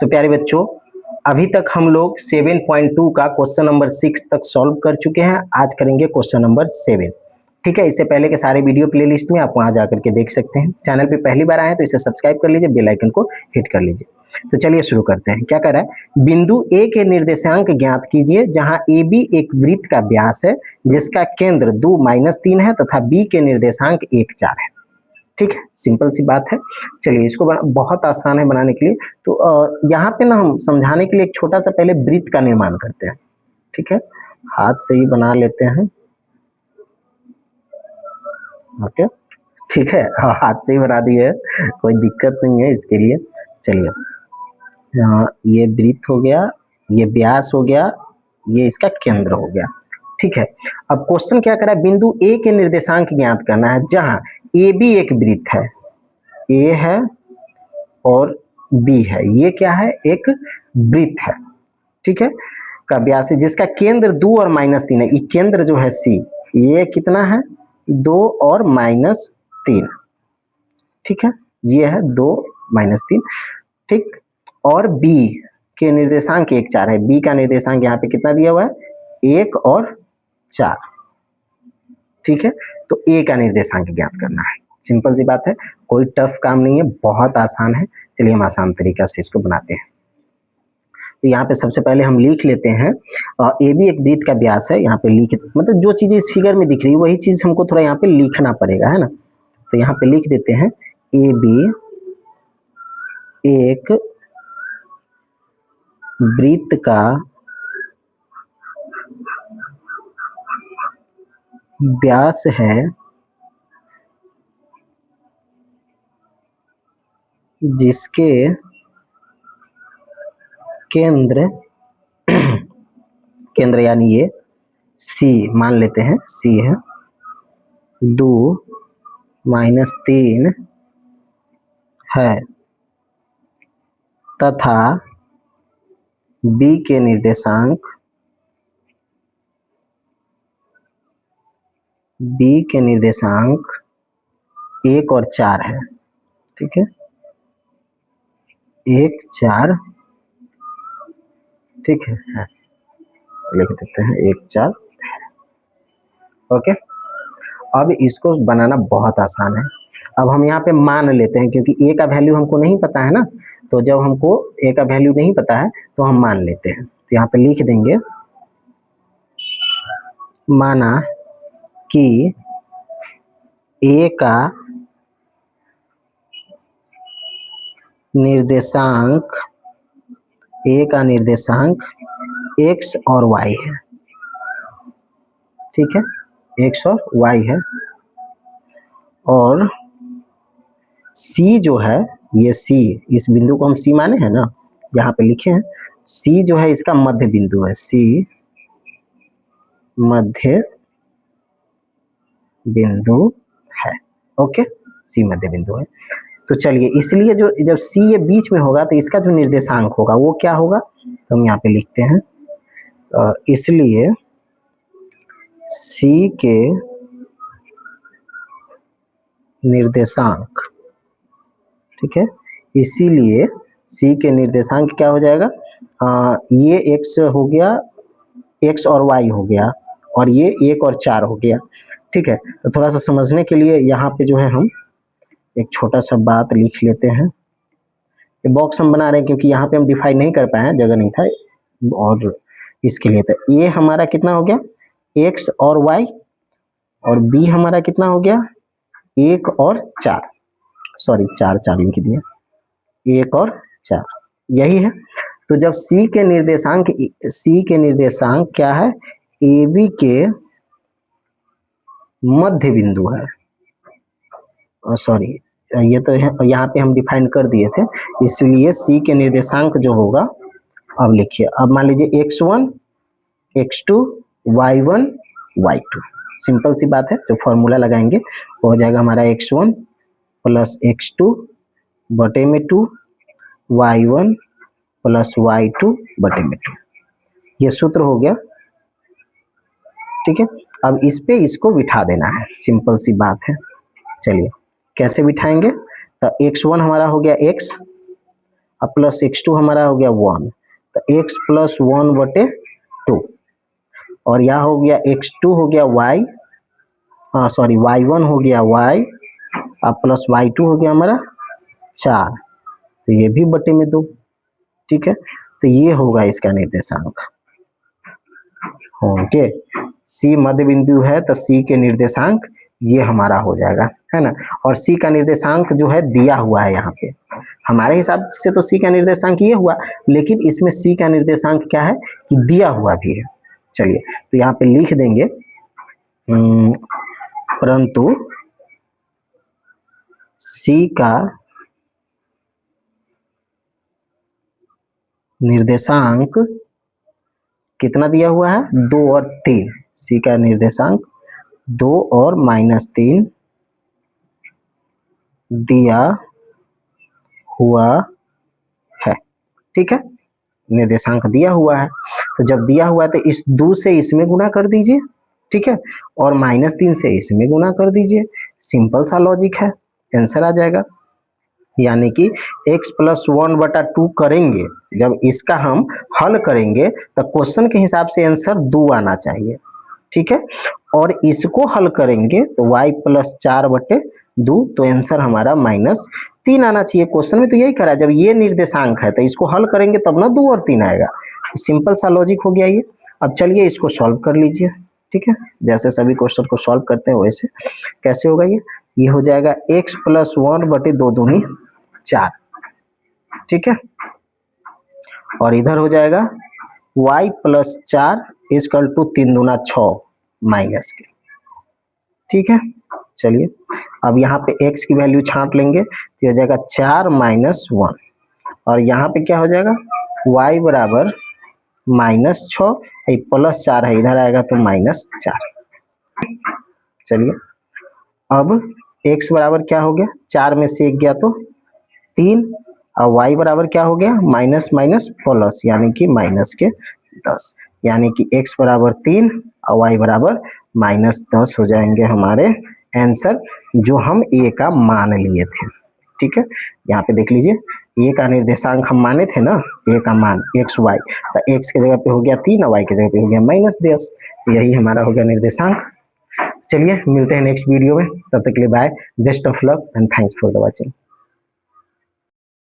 तो प्यारे बच्चों, अभी तक हम लोग 7.2 का क्वेश्चन नंबर 6 तक सॉल्व कर चुके हैं। आज करेंगे क्वेश्चन नंबर 7। ठीक है, इससे पहले के सारे वीडियो प्लेलिस्ट में आप वहां जाकर के देख सकते हैं। चैनल पे पहली बार आए हैं तो इसे सब्सक्राइब कर लीजिए, बेल आइकन को हिट कर लीजिए। तो चलिए शुरू करते हैं। क्या कर रहा है, बिंदु ए के निर्देशांक ज्ञात कीजिए जहां ए बी एक वृत्त का व्यास है जिसका केंद्र 2-3 है तथा बी के निर्देशांक 1-4 है। ठीक है, सिंपल सी बात है। चलिए इसको बहुत आसान है बनाने के लिए। तो यहाँ पे ना हम समझाने के लिए एक छोटा सा पहले वृत्त का निर्माण करते हैं। ठीक है, हाथ से ही बना लेते हैं। ओके, ठीक है, हाथ से ही बना दिए, कोई दिक्कत नहीं है इसके लिए। चलिए, ये वृत्त हो गया, ये व्यास हो गया, ये इसका केंद्र हो गया। ठीक है, अब क्वेश्चन क्या करा है, बिंदु ए के निर्देशांक ज्ञात करना है जहां ए बी एक वृत्त है, ए है और बी है, ये क्या है, एक वृत्त है। ठीक है, का व्यास है जिसका केंद्र 2 और -3 है। ये केंद्र जो है सी, ये कितना है, 2 और -3। ठीक है, ये है 2 -3। ठीक, और बी के निर्देशांक 1-4 है। बी का निर्देशांक यहाँ पे कितना दिया हुआ है, 1 और 4। ठीक है, तो ए का निर्देशांक ज्ञात करना है। सिंपल सी बात है, कोई टफ काम नहीं है, बहुत आसान है। चलिए हम आसान तरीका से इसको बनाते हैं। तो यहाँ पे सबसे पहले हम लिख लेते हैं, ए बी एक वृत्त का व्यास है। यहाँ पे लिख, मतलब जो चीजें इस फिगर में दिख रही है वही चीज हमको थोड़ा यहाँ पे लिखना पड़ेगा, है ना। तो यहाँ पे लिख देते हैं, ए बी एक वृत्त का व्यास है जिसके केंद्र केंद्र यानी ये सी मान लेते हैं, सी है, 2-3 है तथा बी के निर्देशांक 1 और 4 है। ठीक है, 1-4, ठीक है, लिख देते हैं 1-4। ओके, अब इसको बनाना बहुत आसान है। अब हम यहाँ पे मान लेते हैं, क्योंकि ए का वैल्यू हमको नहीं पता है ना, तो जब हमको ए का वैल्यू नहीं पता है तो हम मान लेते हैं। तो यहाँ पे लिख देंगे, माना कि ए का निर्देशांक x और y है। ठीक है, x और y है, और c जो है, ये c, इस बिंदु को हम c माने हैं ना, यहाँ पे लिखे हैं। c जो है इसका मध्य बिंदु है, c मध्य बिंदु है। ओके, c मध्य बिंदु है। तो चलिए, इसलिए जो जब c ये बीच में होगा तो इसका जो निर्देशांक होगा वो क्या होगा, तो हम यहाँ पे लिखते हैं, इसलिए c के निर्देशांक, ठीक है, इसीलिए c के निर्देशांक क्या हो जाएगा, ये x हो गया, x और y हो गया, और ये 1 और 4 हो गया। ठीक है, तो थोड़ा सा समझने के लिए यहाँ पे जो है हम एक छोटा सा बात लिख लेते हैं। ये बॉक्स हम बना रहे हैं क्योंकि यहाँ पे हम डिफाइन नहीं कर पाए हैं, जगह नहीं था, और इसके लिए। तो ये हमारा कितना हो गया, x और y, और b हमारा कितना हो गया, 1 और 4, सॉरी 4 लिख दिया, 1 और 4, यही है। तो जब c के निर्देशांक क्या है, ए बी के मध्य बिंदु है, सॉरी ये तो यहाँ पे हम डिफाइन कर दिए थे, इसलिए c के निर्देशांक जो होगा, अब लिखिए, अब मान लीजिए x1 x2 y1 y2, simple सी बात है। जो फॉर्मूला लगाएंगे वो हो जाएगा हमारा x1 प्लस x2 बटे में 2, y1 प्लस y2 बटे में 2, ये सूत्र हो गया। ठीक है, अब इस पे इसको बिठा देना है, सिंपल सी बात है। चलिए कैसे बिठाएंगे, तो x1 हमारा हो गया x, अब प्लस x2 हमारा हो गया 1, तो x प्लस 1/2, और यह हो गया x2 हो गया y, हाँ सॉरी y1 हो गया y, अब प्लस y2 हो गया हमारा 4, तो ये भी बटे में 2। ठीक है, तो ये होगा इसका निर्देशांक। ओके, C मध्य बिंदु है तो C के निर्देशांक ये हमारा हो जाएगा, है ना। और C का निर्देशांक जो है दिया हुआ है यहाँ पे, हमारे हिसाब से तो C का निर्देशांक ये हुआ, लेकिन इसमें C का निर्देशांक क्या है कि दिया हुआ भी है। चलिए तो यहाँ पे लिख देंगे परंतु C का निर्देशांक कितना दिया हुआ है, 2 और 3। C का निर्देशांक 2 और -3 दिया हुआ है। ठीक है, निर्देशांक दिया हुआ है, तो जब दिया हुआ है तो इस 2 से इसमें गुना कर दीजिए। ठीक है, और -3 से इसमें गुना कर दीजिए। सिंपल सा लॉजिक है, आंसर आ जाएगा। यानी कि x प्लस 1/2 करेंगे, जब इसका हम हल करेंगे तो क्वेश्चन के हिसाब से आंसर 2 आना चाहिए। ठीक है, और इसको हल करेंगे तो y प्लस 4/2, तो आंसर हमारा -3 आना चाहिए। क्वेश्चन में तो यही करा, जब ये निर्देशांक है तो इसको हल करेंगे तब ना 2 और 3 आएगा। सिंपल सा लॉजिक हो गया ये। अब चलिए इसको सॉल्व कर लीजिए। ठीक है, जैसे सभी क्वेश्चन को सॉल्व करते हैं वैसे कैसे होगा ये हो जाएगा x प्लस 1/2 दूनी 4। ठीक है, और इधर हो जाएगा y प्लस 4 इक्वल टू 3 दूना 6 माइनस के। ठीक है, चलिए अब यहाँ पे x की वैल्यू छांट लेंगे तो हो जाएगा 4 - 1, और यहाँ पे क्या हो जाएगा y बराबर -6, प्लस 4 है इधर आएगा तो -4। चलिए अब x बराबर क्या हो गया, 4 में से 1 गया तो 3, और y बराबर क्या हो गया माइनस माइनस प्लस, यानी कि -10, यानी कि x बराबर 3 और y बराबर -10 हो जाएंगे हमारे आंसर, जो हम a का मान लिए थे। ठीक है, यहाँ पे देख लीजिए a का निर्देशांक हम माने थे ना, a का मान xy, तो x की जगह पे हो गया 3 और y की जगह पे हो गया -10, यही हमारा हो गया निर्देशांक। चलिए मिलते हैं नेक्स्ट वीडियो में, तब तक के लिए bye, best of luck and thanks for the watching.